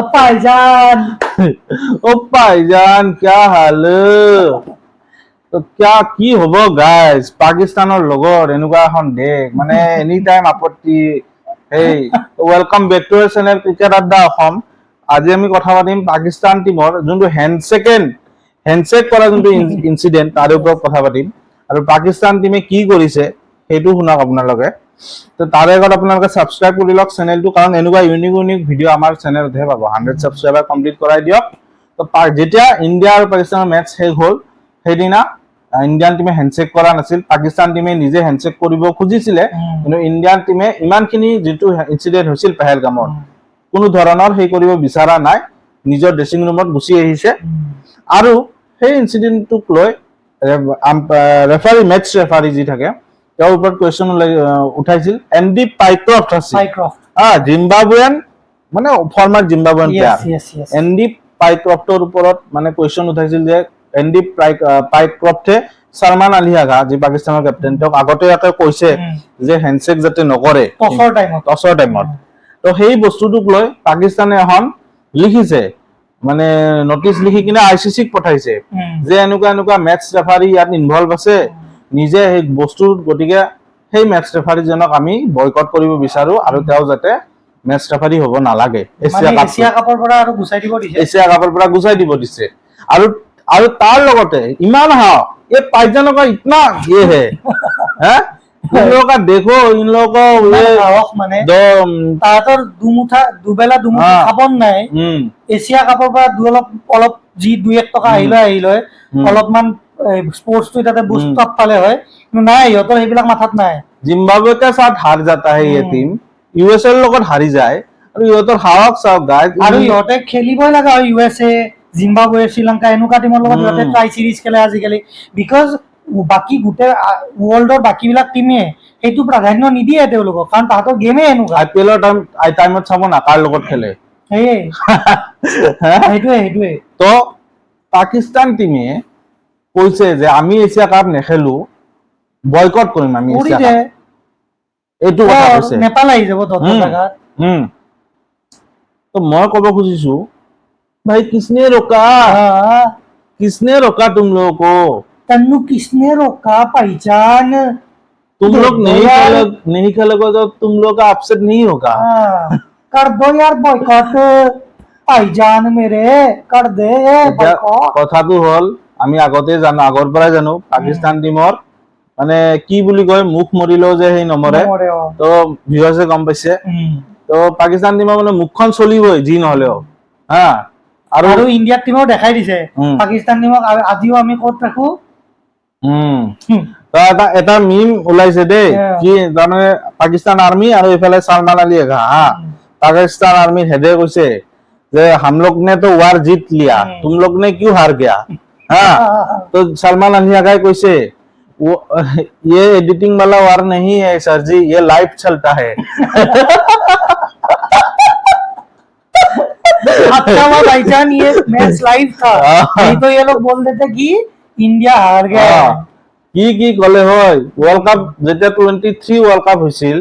भाईजान ओ भाईजान क्या हाल তো क्या কি হব গাইস পাকিস্তানৰ লগত এনেকুৱা এখন দেশ মানে এনি টাইম আপত্তি hey welcome back to our channel cricket Adda Assam আজি আমি কথা পাতিম পাকিস্তান টিমৰ যোনটো হ্যান্ডশেক কৰা যোনটো ইনসিডেন্ট তাৰ ওপৰত কথা পাতিম আৰু পাকিস্তান টিমে কি কৰিছে সেইটো শুনক আপোনালোকে তো তাৰে আগত আপোনালোকে সাবস্ক্ৰাইব কৰি লওক চেনেলটো কাৰণ এনেকুৱা ইউনিক ভিডিও আমাৰ চেনেলতহে পাব 100 সাবস্ক্ৰাইবাৰ কমপ্লিট কৰাই দিয়ক তো যেতিয়া ইন্ডিয়া আৰু পাকিস্তানৰ মেচ শেষ হ'ল সেইদিনা ইন্ডিয়ান টিমে হ্যান্ডশেক কৰা নাছিল পাকিস্তান টিমে নিজে হ্যান্ডশেক কৰিব খুজিছিলে কিন্তু ইন্ডিয়ান টিমে ইমানখিনি যেটো ইনসিডেন্ট হৈছিল পেহেলগামত কোনো ধৰণৰ হেই কৰিব বিচৰা নাই নিজৰ ড্ৰেছিং ৰুমত গুছি আহিছে আৰু সেই ইনসিডেন্টটোক লৈ ৰেফাৰী মেচ ৰেফাৰী যি থাকে তেওঁৰ ওপৰত কোৱেশ্চন উঠাইছিল এনডি পাইক্ৰফ্ট আছিল জিম্বাবুৱেন মানে ফৰ্মাৰ জিম্বাবুৱেন প্লেয়াৰ এনডি পাইক্ৰফ্টৰ ওপৰত মানে কোৱেশ্চন উঠাইছিল যে এনডি পাইক্ৰফ্টে সালমান আলী আগা যি পাকিস্তানৰ কেপ্টেইন তেওঁক আগতে একে কৈছে যে হ্যান্ডশেক যাতে নকৰে টসৰ টাইমত তো সেই বস্তুটোক লৈ পাকিস্তানে এখন লিখিছে মানে নোটিস লিখি কিনে আইসিসি পঠাইছে যে এনেকুৱা মেচ ৰেফাৰী ইয়াত ইনভলভ আছে নিজে সেই বস্তুৰ গটিকে সেই মেচ ৰেফাৰী জনক আমি বয়কট কৰিব বিচাৰো আৰু তেওঁ যাতে মেচ ৰেফাৰী হ'ব নালাগে এছিয়া কাপৰ পৰা আৰু গুছাই দিব দিছে আৰু তাৰ লগতে ইমান হাও এই পাঁচজনৰ का इतना ये है हैं इन लोगों का देखो इन लोगों को ये মানে তাহাতৰ দুবেলা দুমুঠা খাবন নাই এছিয়া কাপৰ পৰা অলপ জি 2-1 টকা আহিলৈ অলপমান স্পোৰ্টস তো তাতে বুস্ট আপ পালে হয় নাই ইহঁতৰ সেইবিলাক মাথাত নাই জিম্বাবুৱে के साथ हार जाता है ये टीम यूएसए লগত হাৰি যায় আৰু ইহঁতৰ হাওক চাওক গাইজ আৰু ইহঁতে খেলিবই লাগা হয় यूएसए জিম্বাবুৱে শ্ৰীলংকা এনেকুৱা টিমৰ লগত ইহঁতে ট্ৰাই সিৰিজ খেলে আজিকালি বিকজ বাকি গুটে ওয়াৰ্ল্ডৰ বাকিবিলাক টিমে সেইটো প্ৰাধান্য নিদিয়ে তেওঁলোকক কাৰণ তাহাঁতৰ গেমে এনেকুৱা আইপিএলৰ টাইমত চাব না কাৰ লগত খেলে সেইটোৱে তো পাকিস্তান টিমে কৈছে যে আমি এছিয়া কাপ নেখেলো বয়কট কৰিম আমি এছিয়া কাপ এইটো কথা কৈছে নেপাল আহি যাব তহঁতৰ জাগাত तो मैं कब खुजिसु भाई किसने रोका तुम लोगों को तन्नू किसने रोका पहचान तुम लोग नहीं खेलोगे तो तुम लोग का अपसेट नहीं होगा कर दो यार बॉयकॉट भाईजान मेरे कर दे बॉयकॉट কথাটো হল আমি আগতে জানো আগৰ পৰাই জানো পাকিস্তান টিমৰ মানে কি বুলি কয় মুখ মৰিলো যে সেই নমৰে তো ভিউয়াৰ্সে গম পাইছে তো পাকিস্তান টিমৰ মানে মুখখন চলিবই যি নহলেও হ্যাঁ আৰু ইন্ডিয়া টিমও দেখাই দিছে পাকিস্তান টিমক আজিও আমি ক'ত ৰাখো তো এটা মিম ওলাইছে দে কি জানে পাকিস্তান আৰ্মি আৰু ইফালে সালমান আলী আগা पाकिस्तान आर्मी हेडे কৈছে যে हम लोग ने तो वार जीत लिया तुम लोग ने क्यों हार गया हाँ तो सलमान अली आगा কৈছে वो ये एडिटिंग वाला वार नहीं है सर जी ये लाइव चलता है अच्छा हुआ भाईजान ये मैच लाइव था नहीं तो ये लोग बोल देते कि इंडिया हार गया কি কলে হয় ওয়ার্ল্ড কাপ যেতিয়া 23 ওয়ার্ল্ড কাপ হৈছিল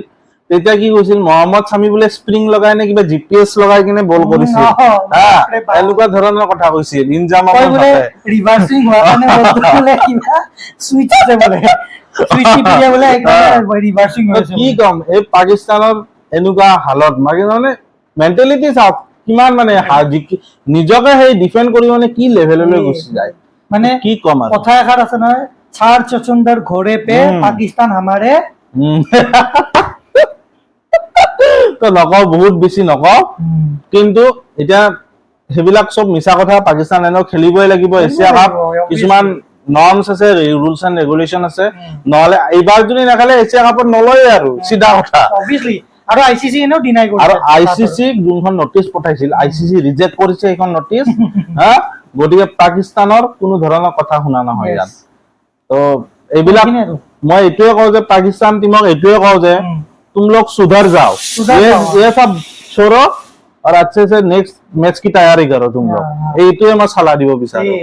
তেতিয়া কি কৈছিল মোহাম্মদ শামি বলে স্প্রিং লগাই নে কিবা জিপিএস লগাই কিনে বল কৰিছিল হ্যাঁ এনেকুৱা ধৰণৰ কথা কৈছিল ইনজামা বলে ৰিভাৰ্সিং হোৱা মানে বলে কিবা সুইচ আছে বলে সুইচ টিপিয়া বলে একদম রিভার্সিং হৈছে কি কম এই পাকিস্তানৰ এনেকুৱা হালত মানে মেন্টালিটি চাওক কিমান মানে নিজকে সেই ডিফেন্ড কৰি মানে কি লেভেললৈ গুছি যায় মানে কি কম কথা এখাৰ আছে নহয় চাৰ চচুন্দৰ ঘোড়ে पे পাকিস্তান हमारे তো নকও বহুত বেছি নকও কিন্তু এটা হেবিলাক সব মিছা কথা পাকিস্তান এনে খেলিবই লাগিব এছিয়া কাপ কিছুমান নর্মস আছে রুলস এন্ড রেগুলেশন আছে নহলে এইবাৰ যদি নাখালে এছিয়া কাপত নলয় আৰু সিধা কথা অবভিয়াসলি আৰু আইসিসি এনেও ডিনাই কৰিছে আৰু আইসিসি যোনখন নোটিস পঠাইছিল আইসিসি ৰিজেক্ট কৰিছে এইখন নোটিস হ্যাঁ গটিকে পাকিস্তানৰ কোনো ধৰণৰ কথা শুনা নহয় ইয়াত তো এইবিলাক মই এটোৱে কওঁ যে পাকিস্তান টিমক এটোৱে কওঁ যে तुम लोग सुधर जाओ ये सब छोड़ो और अच्छे से नेक्स्ट मैच की तैयारी करो तुम लोग এইটোৱে মই সলাহ দিব বিচাৰো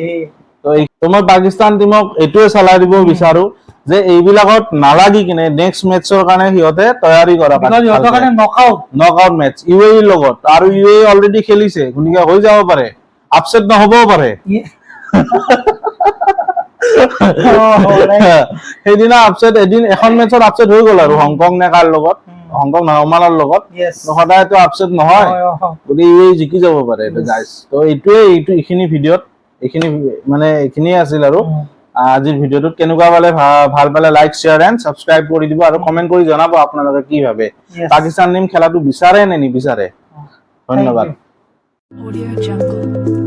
তো তোমাৰ পাকিস্তান টিমক এইটোৱে সলাহ দিব বিচাৰো যে এইবিলাকত নালাগি কিনে নেক্সট মেটছৰ কাৰণে সিহঁতে তৈয়াৰী কৰা because সিহঁতৰ কাৰণে নকআউট নকআউট মেটছ ইউএই লগত আৰু ইউএই অলৰেডি খেলিছে গতিকে হৈ যাব পাৰে আপসেট নহবও পাৰে সেইদিনা আপসেট এদিন এখন মেটছত আপসেট হৈ গ'ল আৰু হংকং নে কাৰ লগত হংকং নহয় ওমানৰ লগত সদায়তো আপসেট নহয় গতিকে ইউএই জিকি যাব পাৰে এটা গাইজ তো এইখিনি ভিডিঅ'ত এইখিনি মানে এইখিনিয়ে আছিল আৰু আজিৰ ভিডিঅ'টোত কেনেকুৱা পালে ভাল পালে লাইক শ্বেয়াৰ এণ্ড ছাবস্ক্ৰাইব কৰি দিব আৰু কমেণ্ট কৰি জনাব আপোনালোকে কি ভাবে পাকিস্তান টিম খেলাটো বিচাৰে নে নিবিচাৰে ধন্যবাদ Audio Jungle.